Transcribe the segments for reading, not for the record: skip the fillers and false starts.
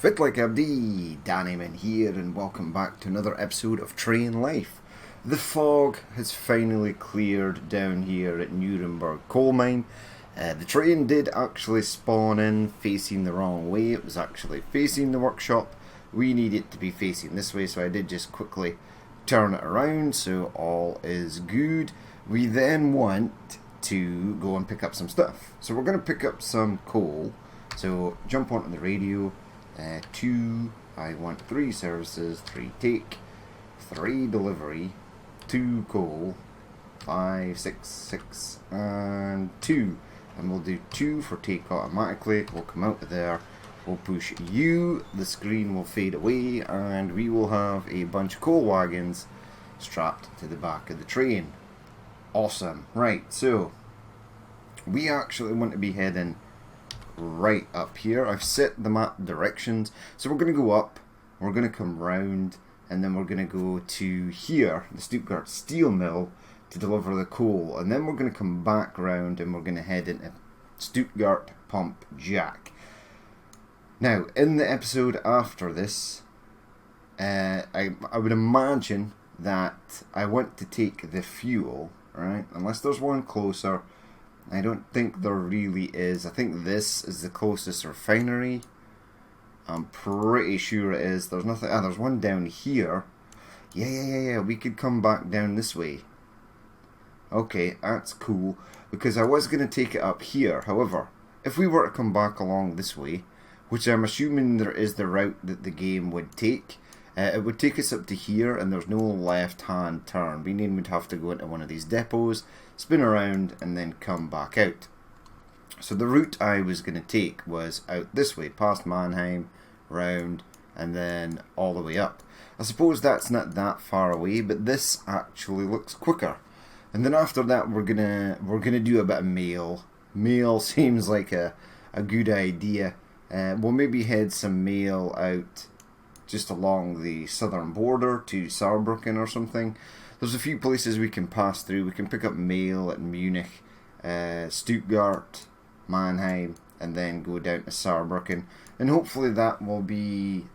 Fit like Abdi, Dannyman here, and welcome back to another episode of Train Life. The fog has finally cleared down here at Nuremberg coal mine. The train did actually spawn in facing the wrong way. It was actually facing the workshop. We need it to be facing this way, so I did just quickly turn it around, so all is good. We then want to go and pick up some stuff. So we're going to pick up some coal. So jump onto the radio. I want 3 services, 3 take, 3 delivery, 2 coal, 5, 6, 6, and 2. And we'll do 2 for take automatically. We'll come out of there. We'll push U. The screen will fade away, and we will have a bunch of coal wagons strapped to the back of the train. Awesome. Right, so we actually want to be heading right up here. I've set the map directions, so we're going to go up, we're going to come round, and then we're going to go to here, the Stuttgart steel mill, to deliver the coal, and then we're going to come back round and we're going to head into Stuttgart Pump Jack. Now, in the episode after this, I would imagine that I want to take the fuel, right? Unless there's one closer. I don't think there really is. I think this is the closest refinery. I'm pretty sure it is. There's nothing. There's one down here. Yeah. We could come back down this way. Okay, that's cool. Because I was going to take it up here. However, if we were to come back along this way, which I'm assuming there is the route that the game would take, it would take us up to here, and there's no left-hand turn. We would have to go into one of these depots, spin around, and then come back out. So the route I was going to take was out this way, past Mannheim, round, and then all the way up. I suppose that's not that far away, but this actually looks quicker. And then after that, we're gonna do a bit of mail. Mail seems like a good idea. We'll maybe head some mail out just along the southern border to Saarbrücken or something. There's a few places we can pass through. We can pick up mail at Munich, Stuttgart, Mannheim, and then go down to Saarbrücken. And hopefully that will be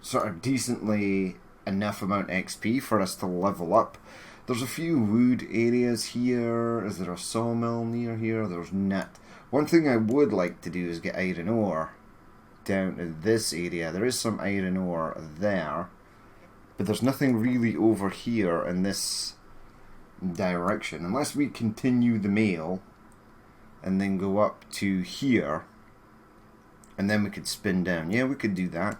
sort of decently enough amount of XP for us to level up. There's a few wood areas here. Is there a sawmill near here? There's not. One thing I would like to do is get iron ore down to this area. There is some iron ore there, but there's nothing really over here in this direction, unless we continue the mail and then go up to here, and then we could spin down. Yeah, we could do that.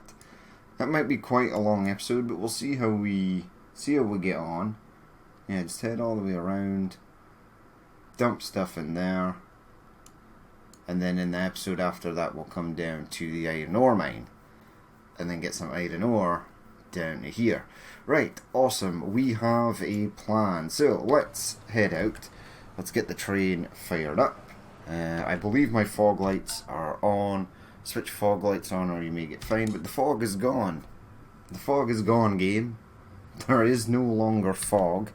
That might be quite a long episode, but we'll see how we get on. Yeah, just head all the way around, dump stuff in there, and then in the episode after that we'll come down to the iron ore mine and then get some iron ore down to here. Right, awesome. We have a plan. So let's head out. Let's get the train fired up. I believe my fog lights are on. Switch fog lights on or you may get fined, but the fog is gone. The fog is gone, game. There is no longer fog.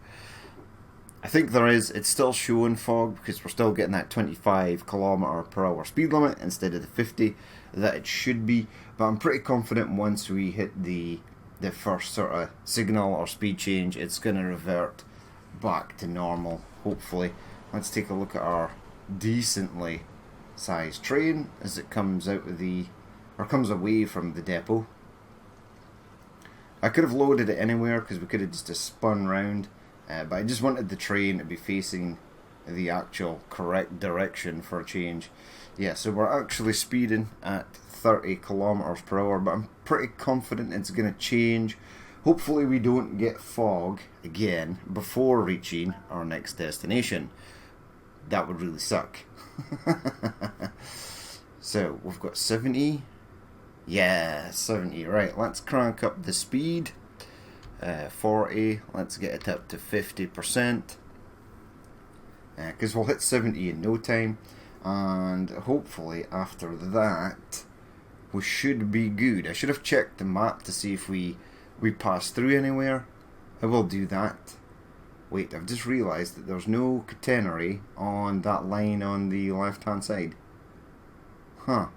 I think there is. It's still showing fog because we're still getting that 25 km/h speed limit instead of the 50 that it should be. But I'm pretty confident once we hit the first sort of signal or speed change, it's going to revert back to normal, hopefully. Let's take a look at our decently sized train as it comes out of comes away from the depot. I could have loaded it anywhere because we could have just spun round. But I just wanted the train to be facing the actual correct direction for a change. Yeah, so we're actually speeding at 30 km/h, but I'm pretty confident it's going to change. Hopefully we don't get fog again before reaching our next destination. That would really suck. So, we've got 70. Yeah, 70. Right, let's crank up the speed. 40, let's get it up to 50%, because we'll hit 70 in no time, and hopefully after that we should be good. I should have checked the map to see if we pass through anywhere. I will do that. Wait, I've just realised that there's no catenary on that line on the left hand side. Huh,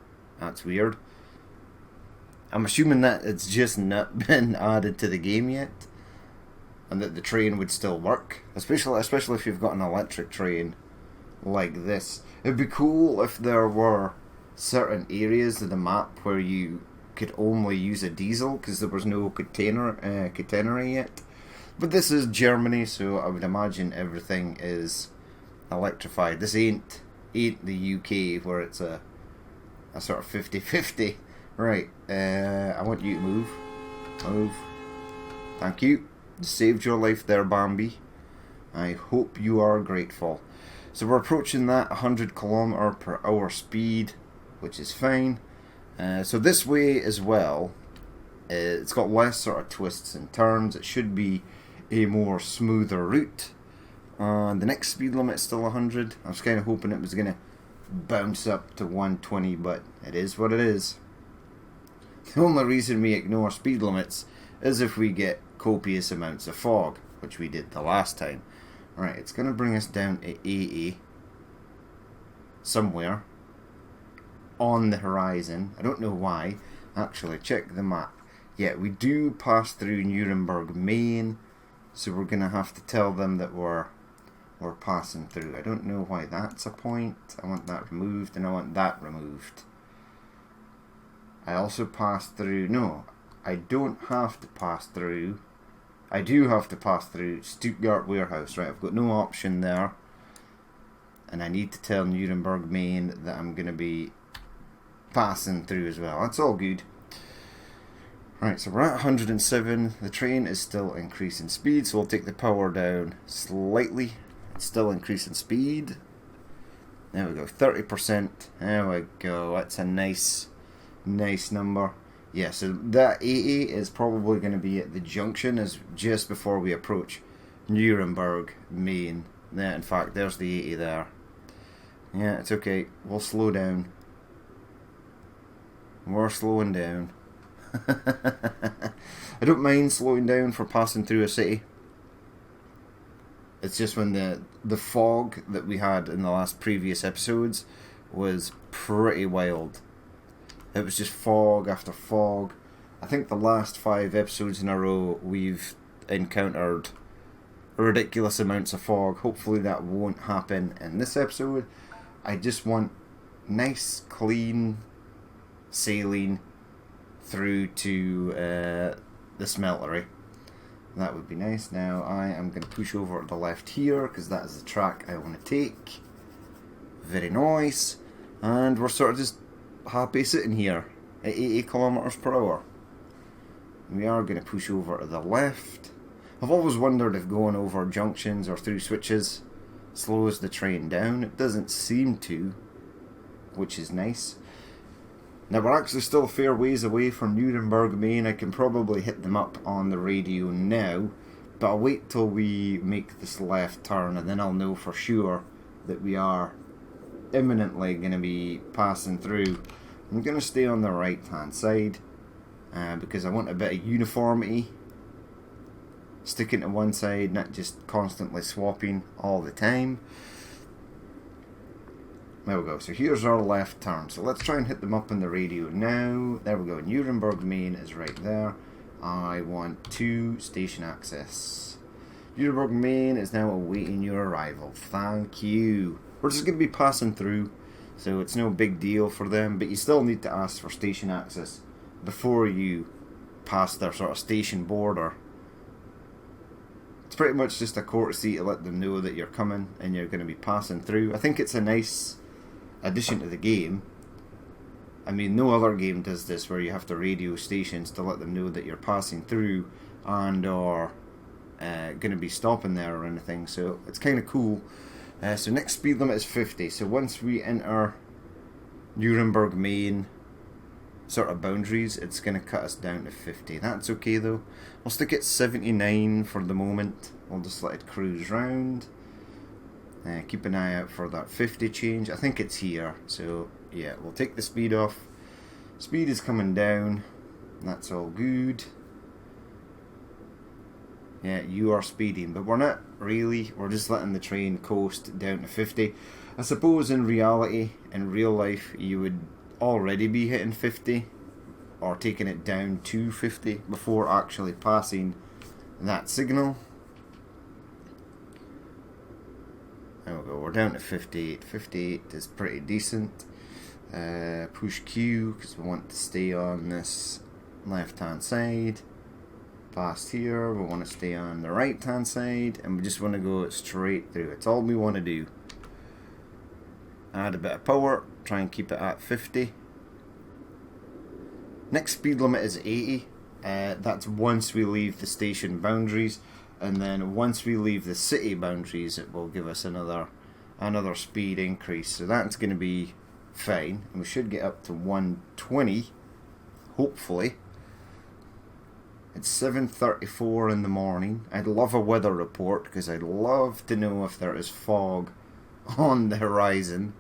that's weird. I'm assuming that it's just not been added to the game yet, and that the train would still work, especially if you've got an electric train like this. It'd be cool if there were certain areas of the map where you could only use a diesel because there was no catenary yet. But this is Germany, so I would imagine everything is electrified. This ain't the UK where it's a sort of 50-50. Right, I want you to move. Move. Thank you. Saved your life there, Bambi. I hope you are grateful. So we're approaching that 100 km/h speed, which is fine. So this way as well, it's got less sort of twists and turns. It should be a more smoother route. The next speed limit is still 100. I was kind of hoping it was going to bounce up to 120, but it is what it is. The only reason we ignore speed limits is if we get copious amounts of fog, which we did the last time. Right, it's going to bring us down to 80 somewhere on the horizon. I don't know why. Actually, check the map. Yeah, we do pass through Nuremberg, Maine, so we're going to have to tell them that we're passing through. I don't know why that's a point. I want that removed, and I want that removed. I also pass through... No, I don't have to pass through... I do have to pass through Stuttgart Warehouse, right? I've got no option there. And I need to tell Nuremberg, Maine that I'm going to be passing through as well. That's all good. Right, so we're at 107. The train is still increasing speed, so we'll take the power down slightly. It's still increasing speed. There we go, 30%. There we go, that's a nice number. Yeah, so that 80 is probably going to be at the junction as just before we approach Nuremberg, Maine. Yeah, in fact, there's the 80 there. Yeah, it's okay. We'll slow down. We're slowing down. I don't mind slowing down for passing through a city. It's just when the fog that we had in the last previous episodes was pretty wild. It was just fog after fog. I think the last 5 episodes in a row we've encountered ridiculous amounts of fog. Hopefully that won't happen in this episode. I just want nice, clean sailing through to the Smeltery. That would be nice. Now I am going to push over to the left here because that is the track I want to take. Very nice. And we're sort of just happy sitting here at 80 km/h. We are going to push over to the left. I've always wondered if going over junctions or through switches slows the train down. It doesn't seem to, which is nice. Now we're actually still a fair ways away from Nuremberg, Maine. I can probably hit them up on the radio now, but I'll wait till we make this left turn and then I'll know for sure that we are imminently going to be passing through. I'm going to stay on the right hand side because I want a bit of uniformity, sticking to one side, not just constantly swapping all the time. There we go, so here's our left turn, so let's try and hit them up on the radio now. There we go, Nuremberg, Maine is right there. I want 2 station access. Nuremberg, Maine is now awaiting your arrival. Thank you. We're just going to be passing through, so it's no big deal for them, but you still need to ask for station access before you pass their sort of station border. It's pretty much just a courtesy to let them know that you're coming and you're going to be passing through. I think it's a nice addition to the game. I mean, no other game does this where you have to radio stations to let them know that you're passing through and or going to be stopping there or anything, so it's kind of cool. So next speed limit is 50, so once we enter Nuremberg, Maine sort of boundaries, it's going to cut us down to 50. That's okay though. We'll stick at 79 for the moment. We'll just let it cruise round. Keep an eye out for that 50 change. I think it's here, so yeah, we'll take the speed off. Speed is coming down. That's all good. Yeah, you are speeding, but we're not really. We're just letting the train coast down to 50. I suppose in reality, in real life, you would already be hitting 50 or taking it down to 50 before actually passing that signal. There we go, we're down to 58. 58 is pretty decent. Push Q because we want to stay on this left hand side. Past here, we want to stay on the right hand side, and we just want to go straight through. It's all we want to do. Add a bit of power, try and keep it at 50. Next speed limit is 80. That's once we leave the station boundaries, and then once we leave the city boundaries it will give us another speed increase. So that's going to be fine, and we should get up to 120 hopefully. It's 7:34 in the morning. I'd love a weather report because I'd love to know if there is fog on the horizon.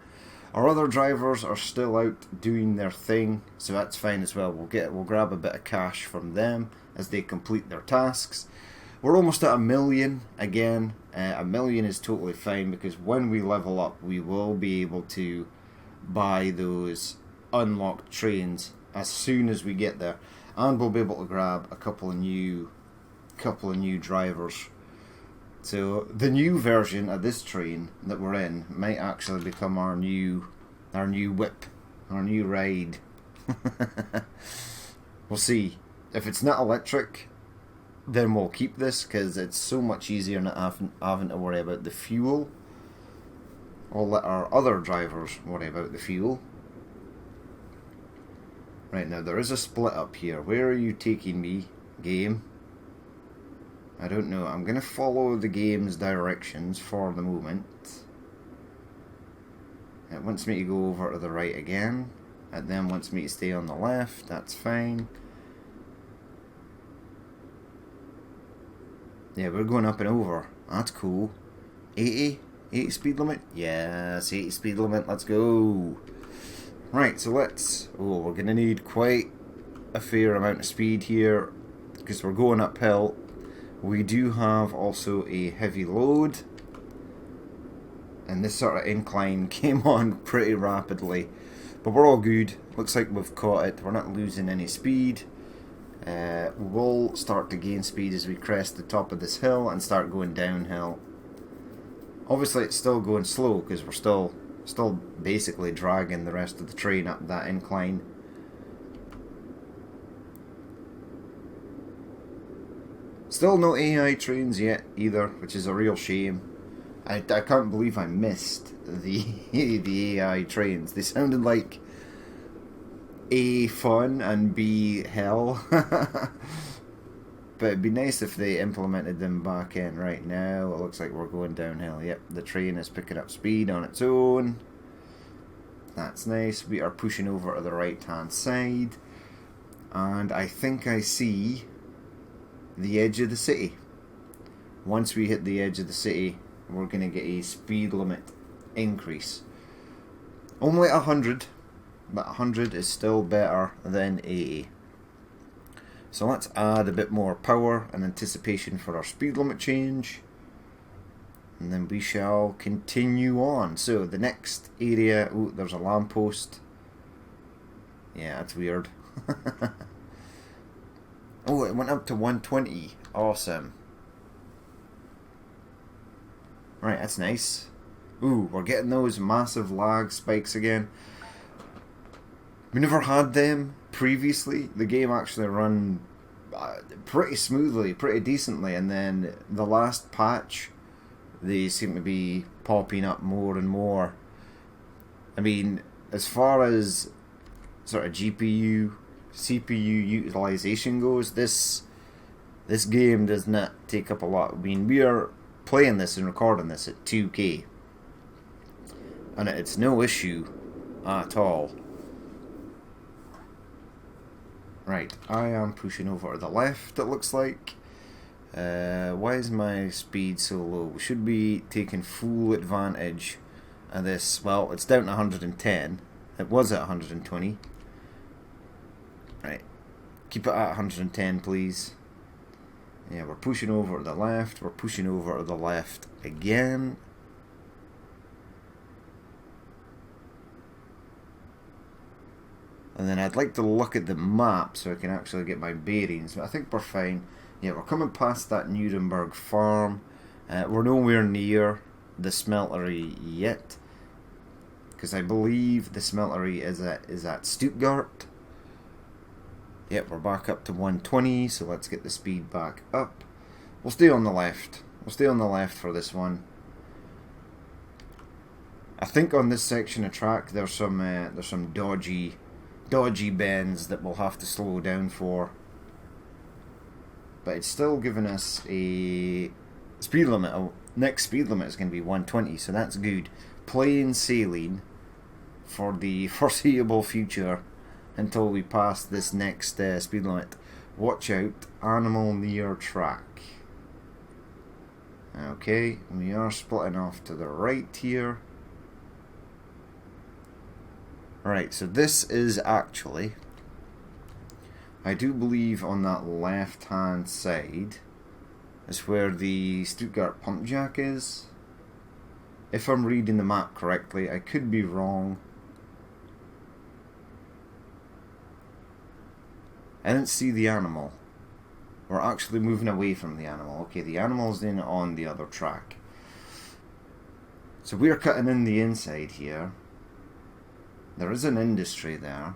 Our other drivers are still out doing their thing, so that's fine as well. We'll grab a bit of cash from them as they complete their tasks. We're almost at 1 million again. 1 million is totally fine because when we level up, we will be able to buy those unlocked trains as soon as we get there, and we'll be able to grab a couple of new drivers. So the new version of this train that we're in might actually become our new whip, our new ride. We'll see. If it's not electric, then we'll keep this because it's so much easier not having to worry about the fuel. I'll let our other drivers worry about the fuel. Right, now there is a split up here. Where are you taking me, game? I don't know. I'm going to follow the game's directions for the moment. It wants me to go over to the right again. It then wants me to stay on the left. That's fine. Yeah, we're going up and over. That's cool. 80? 80 speed limit? Yes, 80 speed limit. Let's go. Right, so let's... Oh, we're going to need quite a fair amount of speed here because we're going uphill. We do have also a heavy load, and this sort of incline came on pretty rapidly, but we're all good. Looks like we've caught it. We're not losing any speed. We'll start to gain speed as we crest the top of this hill and start going downhill. Obviously it's still going slow because we're still basically dragging the rest of the train up that incline. Still no AI trains yet either, which is a real shame. I can't believe I missed the AI trains. They sounded like A, fun, and B, hell. But it'd be nice if they implemented them back in. Right now it looks like we're going downhill. Yep, the train is picking up speed on its own. That's nice. We are pushing over to the right hand side, and I think I see the edge of the city. Once we hit the edge of the city, we're going to get a speed limit increase. Only 100, but 100 is still better than 80. So let's add a bit more power and anticipation for our speed limit change, and then we shall continue on. So the next area, oh, there's a lamppost. Yeah, that's weird. Oh, it went up to 120. Awesome. Right, that's nice. Ooh, we're getting those massive lag spikes again. We never had them previously. The game actually ran pretty smoothly, pretty decently, and then the last patch, they seem to be popping up more and more. I mean, as far as sort of GPU, CPU utilization goes, this game does not take up a lot. I mean, we are playing this and recording this at 2K, and it's no issue at all. Right, I am pushing over to the left, it looks like. Why is my speed so low? We should be taking full advantage of this. Well, it's down to 110. It was at 120. Right, keep it at 110, please. Yeah, we're pushing over to the left. We're pushing over to the left again. And then I'd like to look at the map so I can actually get my bearings, but I think we're fine. Yeah, we're coming past that Nuremberg farm. We're nowhere near the smeltery yet, because I believe the smeltery is at Stuttgart. Yep, we're back up to 120, so let's get the speed back up. We'll stay on the left. We'll stay on the left for this one. I think on this section of track there's some dodgy bends that we'll have to slow down for. But it's still giving us a speed limit. Next speed limit is going to be 120, so that's good. Plain sailing for the foreseeable future until we pass this next speed limit. Watch out, animal near track. Okay, we are splitting off to the right here. Right, so this is actually, I do believe on that left hand side is where the Stuttgart pump jack is. If I'm reading the map correctly, I could be wrong. I didn't see the animal. We're actually moving away from the animal. Okay, the animal's in on the other track. So we're cutting in the inside here. There is an industry there.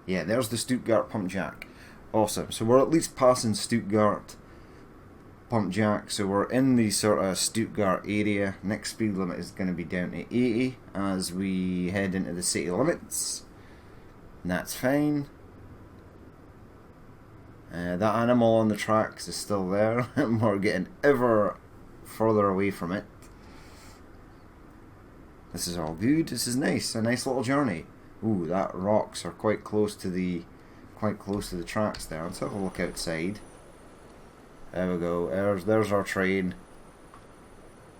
Yeah, there's the Stuttgart pump jack. Awesome. So we're at least passing Stuttgart pump jack. So we're in the sort of Stuttgart area. Next speed limit is going to be down to 80 as we head into the city limits. And that's fine. That animal on the tracks is still there. And we're getting ever further away from it. This is all good. This is nice. A nice little journey. Ooh, that rocks are quite close to the tracks there. Let's have a look outside. There we go. There's our train.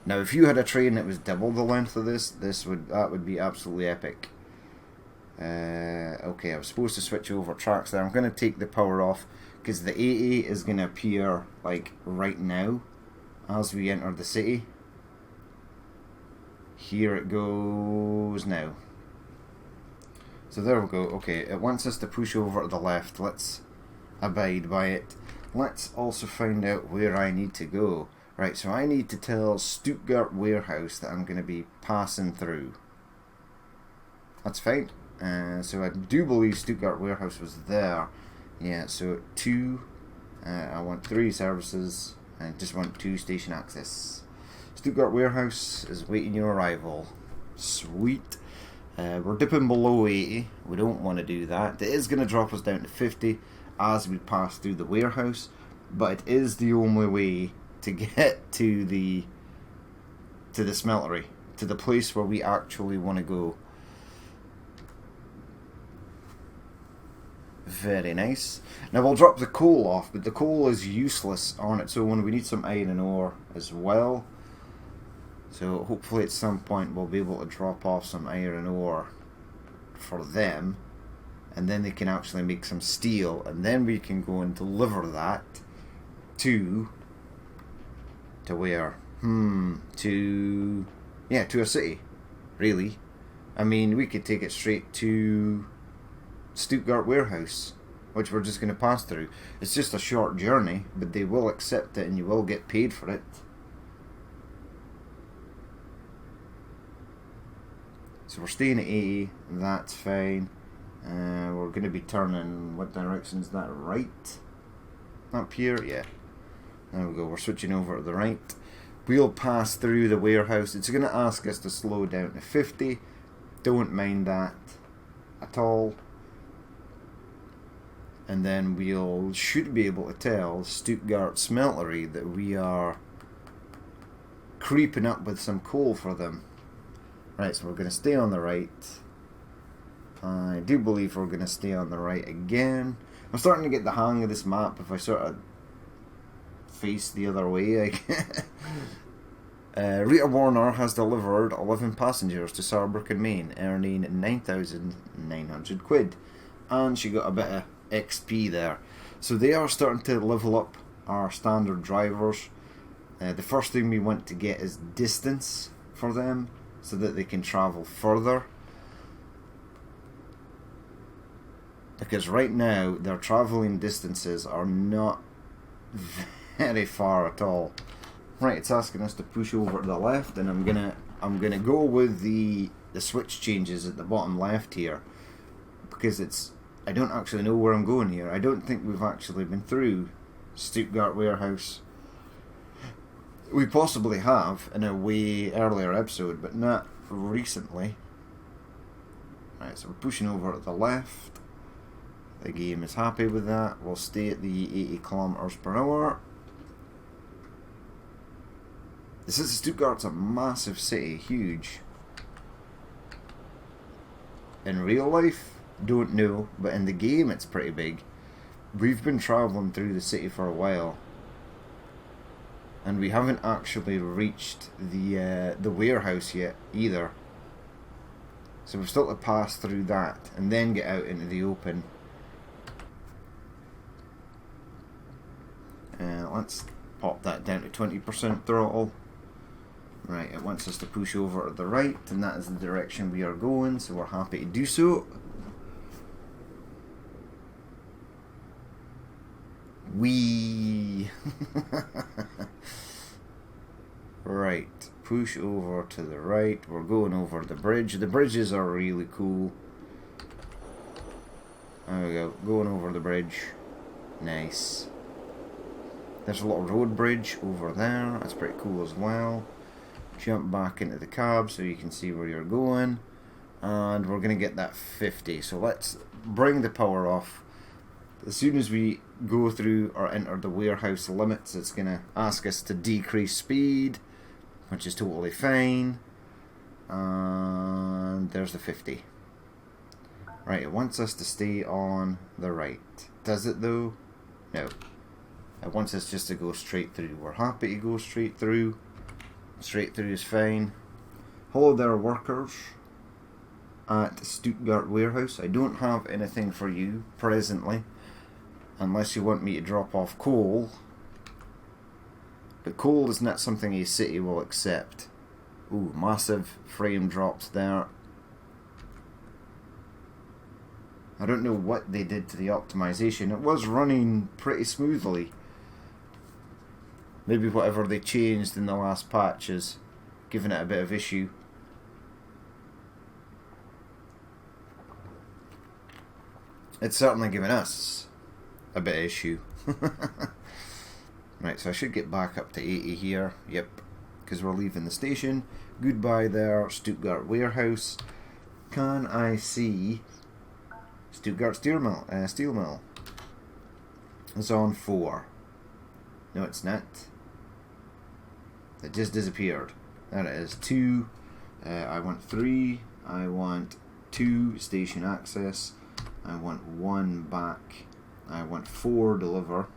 Now, if you had a train that was double the length of that would be absolutely epic. Okay, I was supposed to switch over tracks there. I'm going to take the power off because the 80 is going to appear like right now as we enter the city. Here it goes now. So there we go. Okay, it wants us to push over to the left. Let's abide by it. Let's also find out where I need to go. Right, so I need to tell Stuttgart Warehouse that I'm going to be passing through. That's fine. So I do believe Stuttgart Warehouse was there. Yeah, so 2. I want 3 services. I just want 2 station access. Stuttgart Warehouse is waiting your arrival. Sweet. We're dipping below 80. We don't want to do that. It is going to drop us down to 50 as we pass through the warehouse, but it is the only way to get to the smeltery, to the place where we actually want to go. Very nice. Now we'll drop the coal off, but the coal is useless on its own. We need some iron ore as well. So hopefully at some point we'll be able to drop off some iron ore for them, and then they can actually make some steel, and then we can go and deliver that to where? To a city, really. I mean, we could take it straight to Stuttgart Warehouse, which we're just going to pass through. It's just a short journey, but they will accept it and you will get paid for it. So we're staying at 80, that's fine. We're going to be turning, what direction is that, right? Up here, yeah. There we go, we're switching over to the right. We'll pass through the warehouse. It's going to ask us to slow down to 50. Don't mind that at all. And then should be able to tell Stuttgart Smeltery that we are creeping up with some coal for them. Right, so we're going to stay on the right. I do believe we're going to stay on the right again. I'm starting to get the hang of this map if I sort of face the other way. Rita Warner has delivered 11 passengers to Saarbrücken, Maine, earning 9,900 quid. And she got a bit of XP there. So they are starting to level up our standard drivers. The first thing we want to get is distance for them, so that they can travel further. because right now their travelling distances are not very far at all. Right, it's asking us to push over to the left, and I'm gonna go with the switch changes at the bottom left here, because I don't actually know where I'm going here. I don't think we've actually been through Stuttgart Warehouse. We possibly have in a way earlier episode, but not recently. Right, so we're pushing over to the left. The game is happy with that. We'll stay at the 80 kilometers per hour. Since Stuttgart's a massive city, huge. In real life, don't know, but in the game it's pretty big. We've been travelling through the city for a while, and we haven't actually reached the warehouse yet either. So we've still to pass through that and then get out into the open. Let's pop that down to 20% throttle. Right, it wants us to push over to the right, and that is the direction we are going, so we're happy to do so. Right, push over to the right. We're going over the bridge. The bridges are really cool. There we go, going over the bridge. Nice. There's a little road bridge over there. That's pretty cool as well. Jump back into the cab so you can see where you're going. And we're going to get that 50. So let's bring the power off. As soon as we go through or enter the warehouse limits, it's going to ask us to decrease speed, which is totally fine. And there's the 50. Right, it wants us to stay on the right. Does it though? No. It wants us just to go straight through. We're happy to go straight through. Straight through is fine. Hello there, workers at Stuttgart Warehouse. I don't have anything for you presently, unless you want me to drop off coal. But coal is not something a city will accept. Ooh, massive frame drops there. I don't know what they did to the optimization. It was running pretty smoothly. Maybe whatever they changed in the last patch is giving it a bit of issue. It's certainly giving us a bit of issue. Right, so I should get back up to 80 here. Yep, because we're leaving the station. Goodbye there, Stuttgart Warehouse. Can I see Stuttgart Steel Mill? It's on 4. No, it's not. It just disappeared. There it is. 2. I want 3. I want 2 station access. I want 1 back. I want 4 deliver.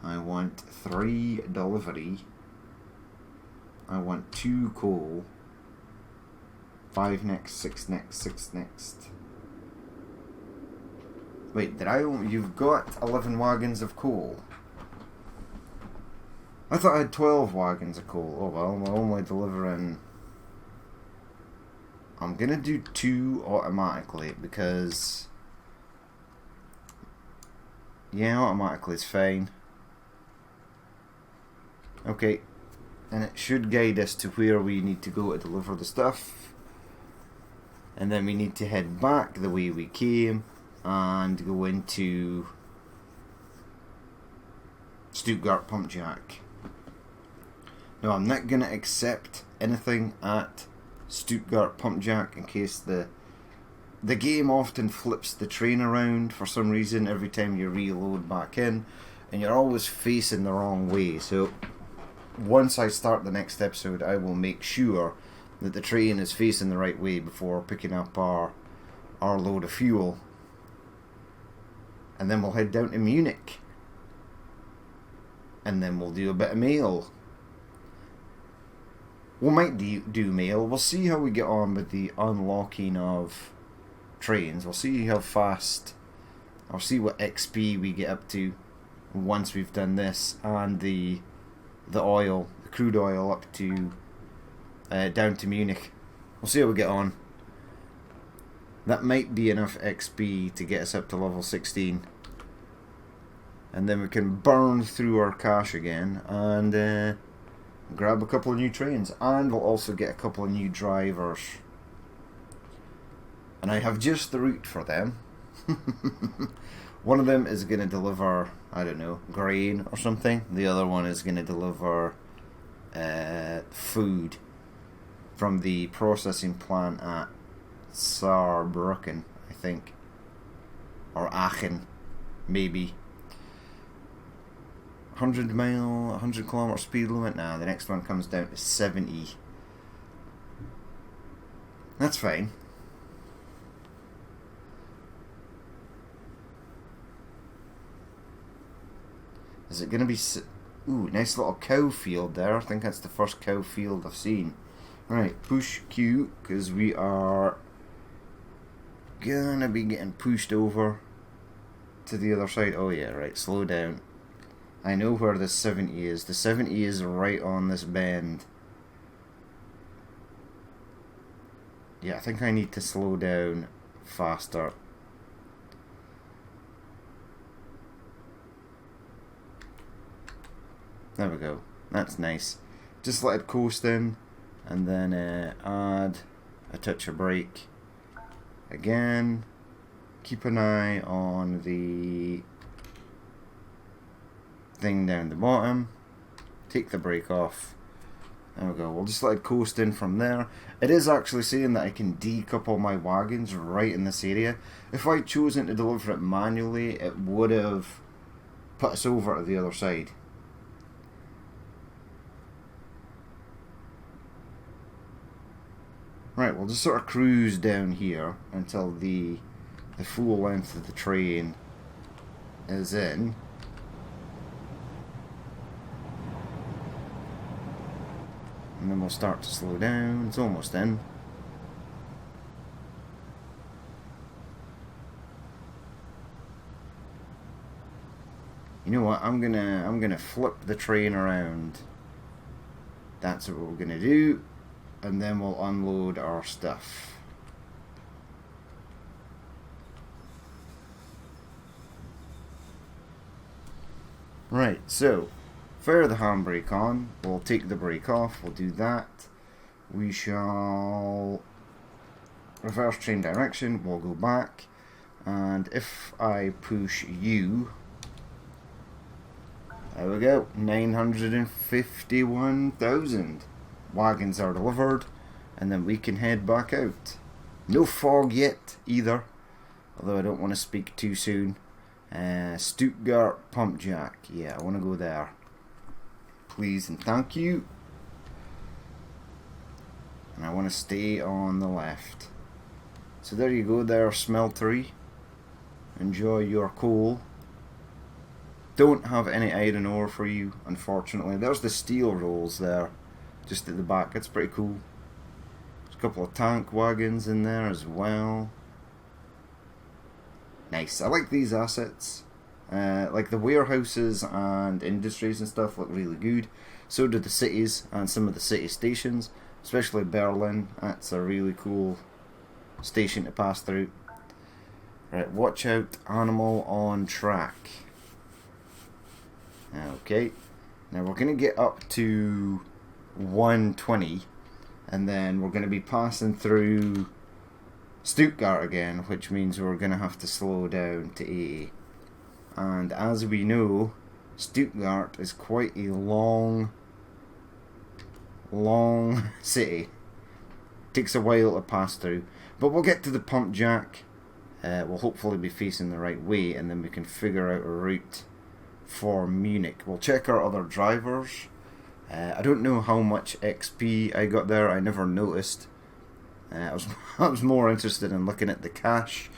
I want 3 delivery. I want 2 coal. 5 next, 6 next, 6 next. Wait, you've got 11 wagons of coal. I thought I had 12 wagons of coal. Oh well, we're only delivering... I'm gonna do 2 automatically because... Yeah, automatically is fine. Okay, and it should guide us to where we need to go to deliver the stuff. And then we need to head back the way we came and go into Stuttgart Pump Jack. Now, I'm not going to accept anything at Stuttgart Pump Jack in case the game often flips the train around for some reason every time you reload back in, and you're always facing the wrong way. So once I start the next episode, I will make sure that the train is facing the right way before picking up our load of fuel. And then we'll head down to Munich. And then we'll do a bit of mail. We might do mail. We'll see how we get on with the unlocking of trains. We'll see how fast... I'll see what XP we get up to once we've done this. And the oil, the crude oil up to... down to Munich. We'll see how we get on. That might be enough XP to get us up to level 16. And then we can burn through our cash again and grab a couple of new trains. And we'll also get a couple of new drivers. And I have just the route for them. One of them is going to deliver, I don't know, grain or something. The other one is going to deliver food from the processing plant at Saarbrücken, I think. Or Aachen, maybe. 100 kilometer speed limit. Nah, the next one comes down to 70. That's fine. Is it going to be... Ooh, nice little cow field there. I think that's the first cow field I've seen. Right, push Q, because we are going to be getting pushed over to the other side. Oh yeah, right, slow down. I know where the 70 is. The 70 is right on this bend. Yeah, I think I need to slow down faster. There we go. That's nice. Just let it coast in, and then add a touch of brake. Again, keep an eye on the thing down the bottom. Take the brake off. There we go. We'll just let it coast in from there. It is actually saying that I can decouple my wagons right in this area. If I'd chosen to deliver it manually, it would have put us over to the other side. Right, we'll just sort of cruise down here until the full length of the train is in. And then we'll start to slow down. It's almost in. You know what? I'm gonna flip the train around. That's what we're gonna do. And then we'll unload our stuff. Right, so fire the handbrake on. We'll take the brake off. We'll do that. We shall reverse train direction. We'll go back. And if I push U, there we go. 951,000. Wagons are delivered, and then we can head back out. No fog yet either, although I don't want to speak too soon. Stuttgart Pump Jack, yeah, I want to go there, please and thank you. And I want to stay on the left. So there you go there, Smeltery. Enjoy your coal. Don't have any iron ore for you, unfortunately. There's the steel rolls there, just at the back. It's pretty cool. There's a couple of tank wagons in there as well. Nice. I like these assets. Like the warehouses and industries and stuff look really good. So do the cities and some of the city stations, especially Berlin. That's a really cool station to pass through. Right, watch out, animal on track. Okay, now we're going to get up to 120, and then we're going to be passing through Stuttgart again, which means we're going to have to slow down to 80. And as we know, Stuttgart is quite a long city. Takes a while to pass through, but we'll get to the pump jack. We'll hopefully be facing the right way, and then we can figure out a route for Munich. We'll check our other drivers. I don't know how much XP I got there. I never noticed. I was more interested in looking at the cash,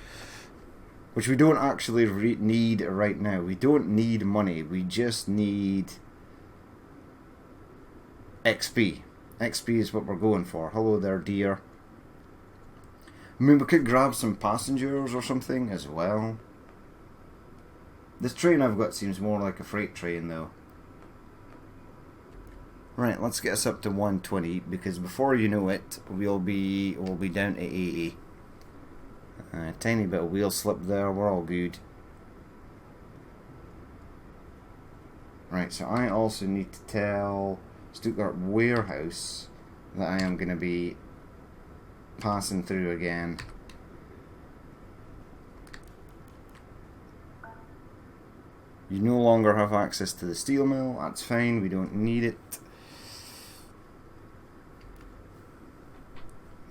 which we don't actually need right now. We don't need money. We just need XP. XP is what we're going for. Hello there, dear. I mean, we could grab some passengers or something as well. This train I've got seems more like a freight train though. Right, let's get us up to 120, because before you know it, we'll be down to 80. Tiny bit of wheel slip there, we're all good. Right, so I also need to tell Stuttgart Warehouse that I am going to be passing through again. You no longer have access to the steel mill, that's fine, we don't need it.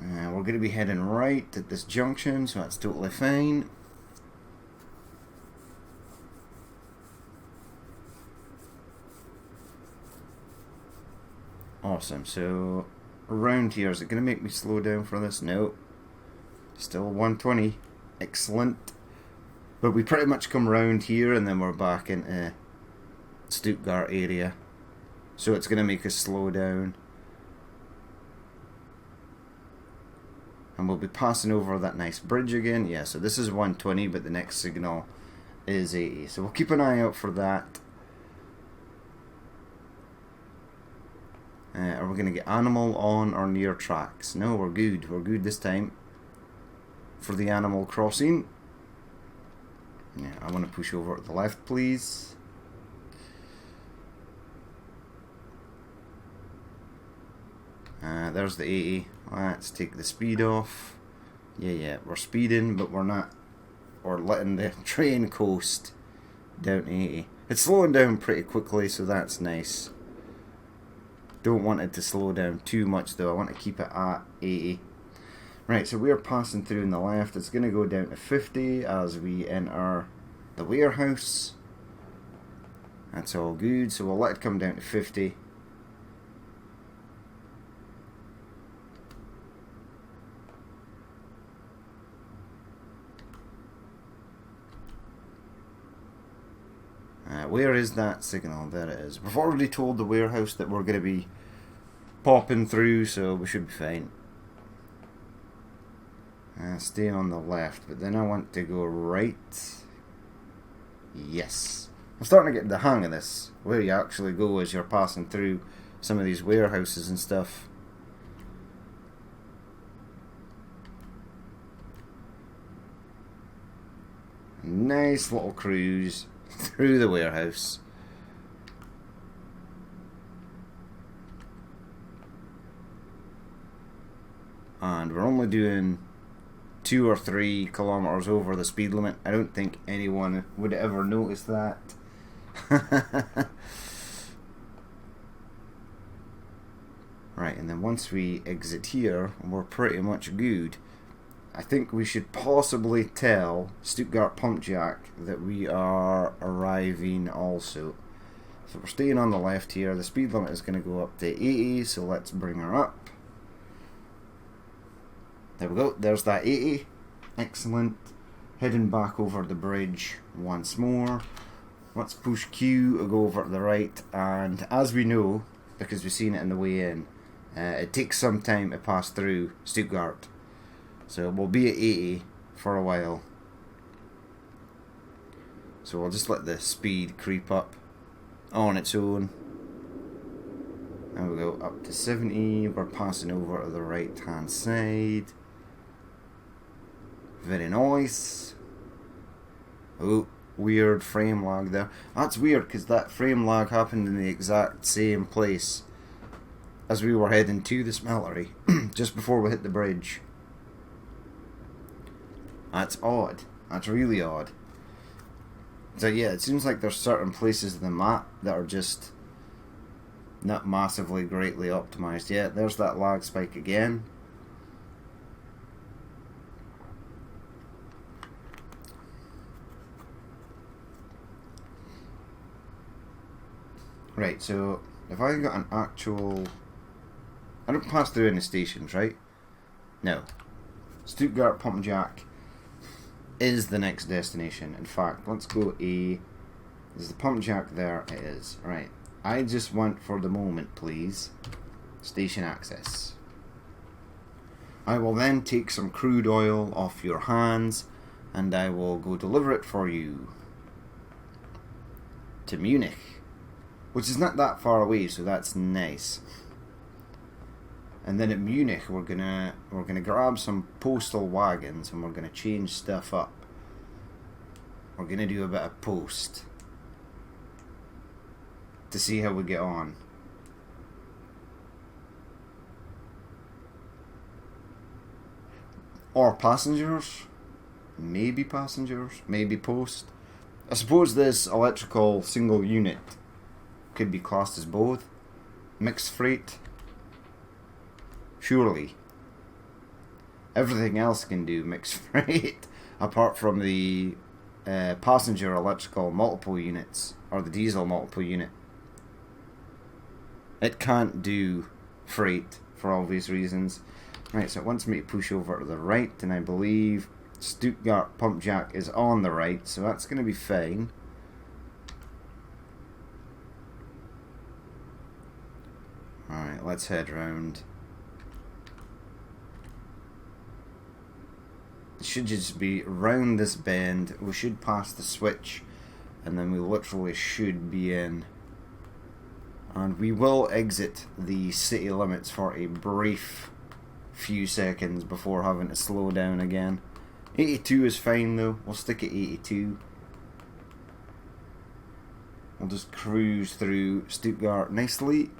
We're going to be heading right at this junction, so that's totally fine. Awesome, so around here, is it going to make me slow down for this? No. Still 120. Excellent. But we pretty much come around here and then we're back into Stuttgart area. So it's going to make us slow down. And we'll be passing over that nice bridge again. Yeah, so this is 120, but the next signal is 80. So we'll keep an eye out for that. Are we going to get animal on or near tracks? No, we're good. We're good this time for the animal crossing. Yeah, I want to push over to the left, please. There's the 80. Let's take the speed off. Yeah, we're speeding, but we're not. We're letting the train coast down to 80. It's slowing down pretty quickly, so that's nice. Don't want it to slow down too much though. I want to keep it at 80. Right, so we're passing through on the left. It's going to go down to 50 as we enter the warehouse. That's all good, so we'll let it come down to 50. Where is that signal? There it is. We've already told the warehouse that we're going to be popping through, so we should be fine. Stay on the left, but then I want to go right. Yes. I'm starting to get the hang of this, where you actually go as you're passing through some of these warehouses and stuff. Nice little cruise through the warehouse. And we're only doing 2 or 3 kilometers over the speed limit. I don't think anyone would ever notice that. Right, and then once we exit here, we're pretty much good. I think we should possibly tell Stuttgart Pump Jack that we are arriving also. So we're staying on the left here. The speed limit is going to go up to 80, so let's bring her up. There we go, there's that 80. Excellent. Heading back over the bridge once more. Let's push Q, go over to the right, and as we know, because we've seen it on the way in, it takes some time to pass through Stuttgart. So we'll be at 80 for a while. So we'll just let the speed creep up on its own. There we go, up to 70. We're passing over to the right hand side. Very nice. Oh, weird frame lag there. That's weird because that frame lag happened in the exact same place as we were heading to the smeltery just before we hit the bridge. That's odd. That's really odd. So yeah, it seems like there's certain places in the map that are just not massively greatly optimized. Yeah, there's that lag spike again. Right, so if I got an actual... I don't pass through any stations, right? No. Stuttgart Pump Jack is the next destination. In fact, let's go A. Is the Pump Jack there? It is. Right. I just want, for the moment, please, station access. I will then take some crude oil off your hands and I will go deliver it for you to Munich, which is not that far away, so that's nice. And then at Munich, we're gonna grab some postal wagons and we're gonna change stuff up. We're gonna do a bit of post to see how we get on. Or passengers, maybe post. I suppose this electrical single unit could be classed as both. Mixed freight. Surely. Everything else can do mixed freight, apart from the passenger electrical multiple units, or the diesel multiple unit. It can't do freight for obvious reasons. Right, so it wants me to push over to the right, and I believe Stuttgart pump jack is on the right, so that's going to be fine. Alright, let's head round. It should just be round this bend. We should pass the switch, and then we literally should be in. And we will exit the city limits for a brief few seconds before having to slow down again. 82 is fine though, we'll stick at 82. We'll just cruise through Stuttgart nicely.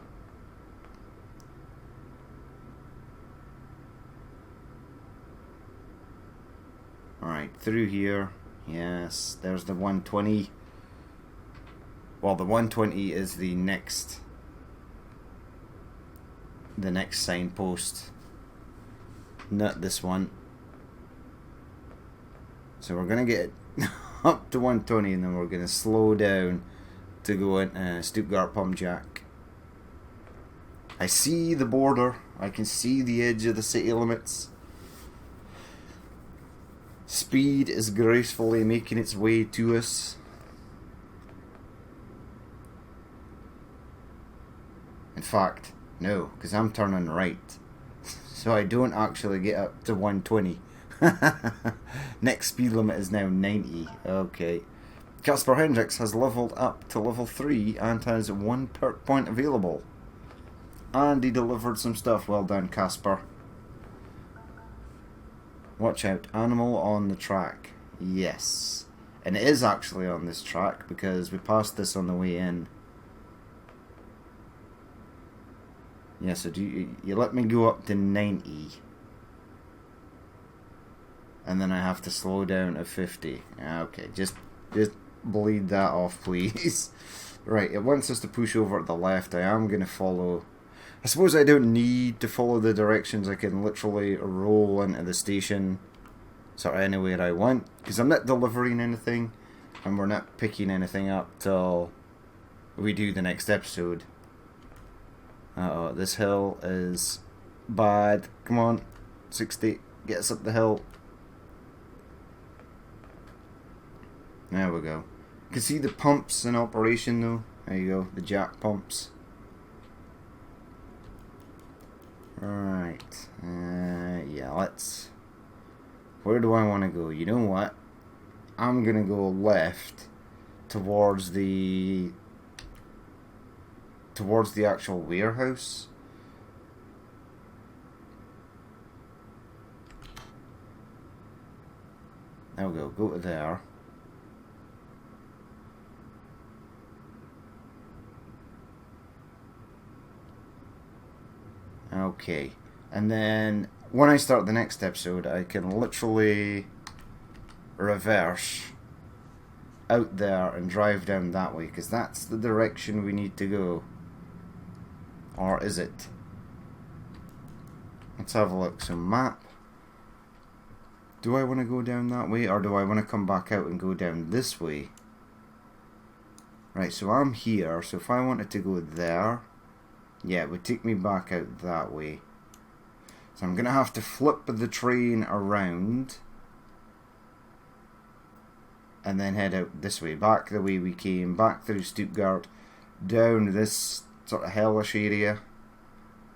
Alright, through here. Yes, there's the 120. Well, the 120 is the next signpost. Not this one. So we're going to get up to 120 and then we're going to slow down to go in Stuttgart pump jack. I see the border. I can see the edge of the city limits. Speed is gracefully making its way to us. In fact, no, because I'm turning right. So I don't actually get up to 120. Next speed limit is now 90. Okay. Casper Hendricks has leveled up to level 3 and has 1 perk point available. And he delivered some stuff. Well done, Casper. Watch out, animal on the track. Yes. And it is actually on this track because we passed this on the way in. Yeah, so you let me go up to 90. And then I have to slow down to 50. Okay, just bleed that off, please. Right, it wants us to push over to the left. I am going to follow. I suppose I don't need to follow the directions. I can literally roll into the station sort of anywhere I want. Because I'm not delivering anything. And we're not picking anything up till we do the next episode. Uh-oh, this hill is bad. Come on, 60. Get us up the hill. There we go. You can see the pumps in operation though. There you go, the jack pumps. Right. Yeah, let's... Where do I want to go? You know what? I'm going to go left towards the actual warehouse. There we go. Go to there. Okay, and then when I start the next episode, I can literally reverse out there and drive down that way, because that's the direction we need to go. Or is it? Let's have a look. So map. Do I want to go down that way, or do I want to come back out and go down this way? Right, so I'm here, so if I wanted to go there, yeah, it would take me back out that way. So I'm going to have to flip the train around and then head out this way, back the way we came, back through Stuttgart, down this sort of hellish area,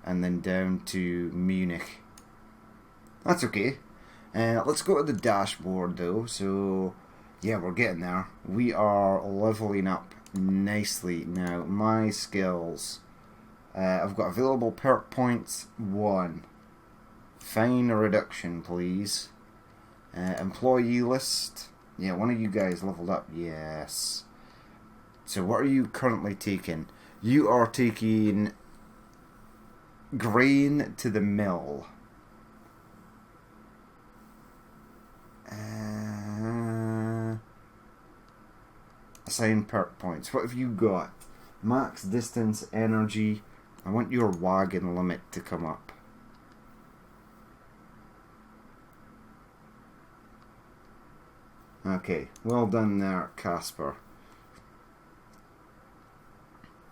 and then down to Munich. That's okay. Let's go to the dashboard though. So yeah, we're getting there. We are leveling up nicely now. My skills I've got available perk points 1. Fine reduction, please. Employee list. Yeah, one of you guys leveled up. Yes. So what are you currently taking? You are taking grain to the mill. Assign perk points. What have you got? Max distance, energy. I want your wagon limit to come up. Okay, well done there, Casper.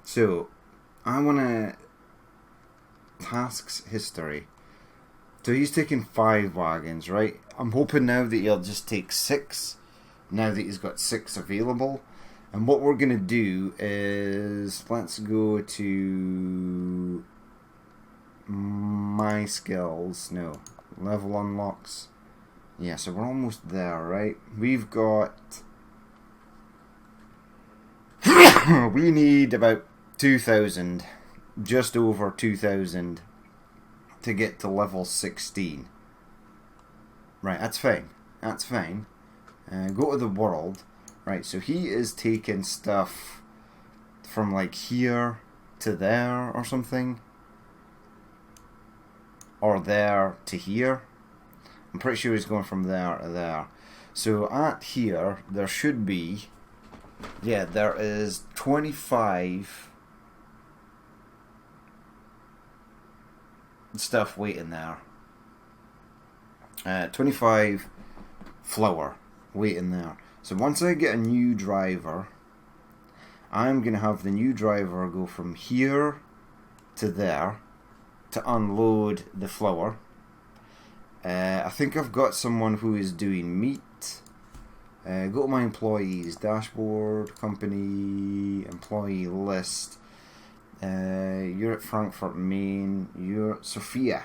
So, I want to... Tasks history. So he's taking 5 wagons, right? I'm hoping now that he'll just take 6, now that he's got 6 available. And what we're going to do is, let's go to my skills. No, level unlocks. Yeah, so we're almost there, right? We've got... we need about 2,000, just over 2,000 to get to level 16. Right, that's fine. That's fine. Go to the world. Right, so he is taking stuff from like here to there or something. Or there to here. I'm pretty sure he's going from there to there. So at here, there should be... Yeah, there is 25 stuff waiting there. 25 flour waiting there. So once I get a new driver, I'm going to have the new driver go from here to there to unload the flour. I think I've got someone who is doing meat. Go to my employees, dashboard, company, employee list. You're at Frankfurt, Maine. You're Sophia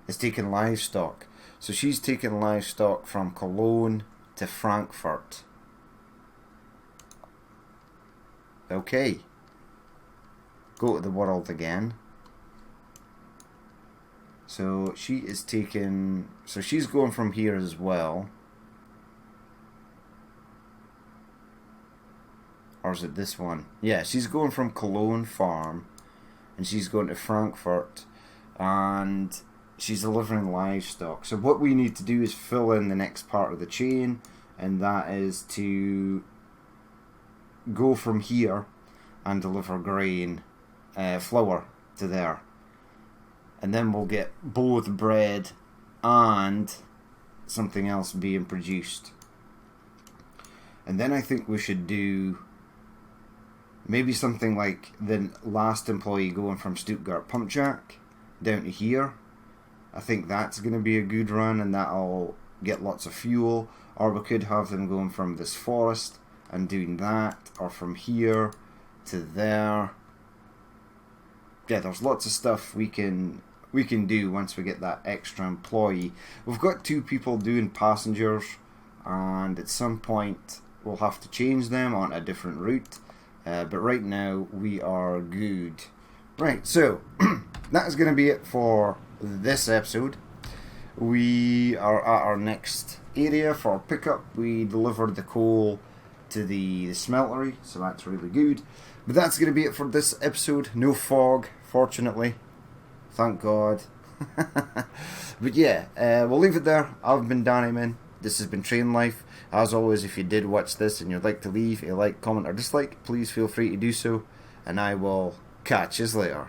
is taking livestock. So she's taking livestock from Cologne to Frankfurt. Okay. Go to the world again. So she is taking... So she's going from here as well. Or is it this one? Yeah, she's going from Cologne Farm. And she's going to Frankfurt. And she's delivering livestock. So what we need to do is fill in the next part of the chain. And that is to go from here and deliver grain, flour to there. And then we'll get both bread and something else being produced. And then I think we should do maybe something like the last employee going from Stuttgart Pump Jack down to here. I think that's going to be a good run, and that'll get lots of fuel. Or we could have them going from this forest and doing that, or from here to there. Yeah, there's lots of stuff we can do once we get that extra employee. We've got 2 people doing passengers, and at some point we'll have to change them on a different route. But right now we are good. Right, so that is going to be it for this episode. We are at our next area for pickup. We delivered the coal to the smeltery, so that's really good. But that's going to be it for this episode. No fog, fortunately. Thank God. But yeah, we'll leave it there. I've been Danny Man. This has been Train Life. As always, if you did watch this and you'd like to leave a like, comment or dislike, please feel free to do so. And I will catch you later.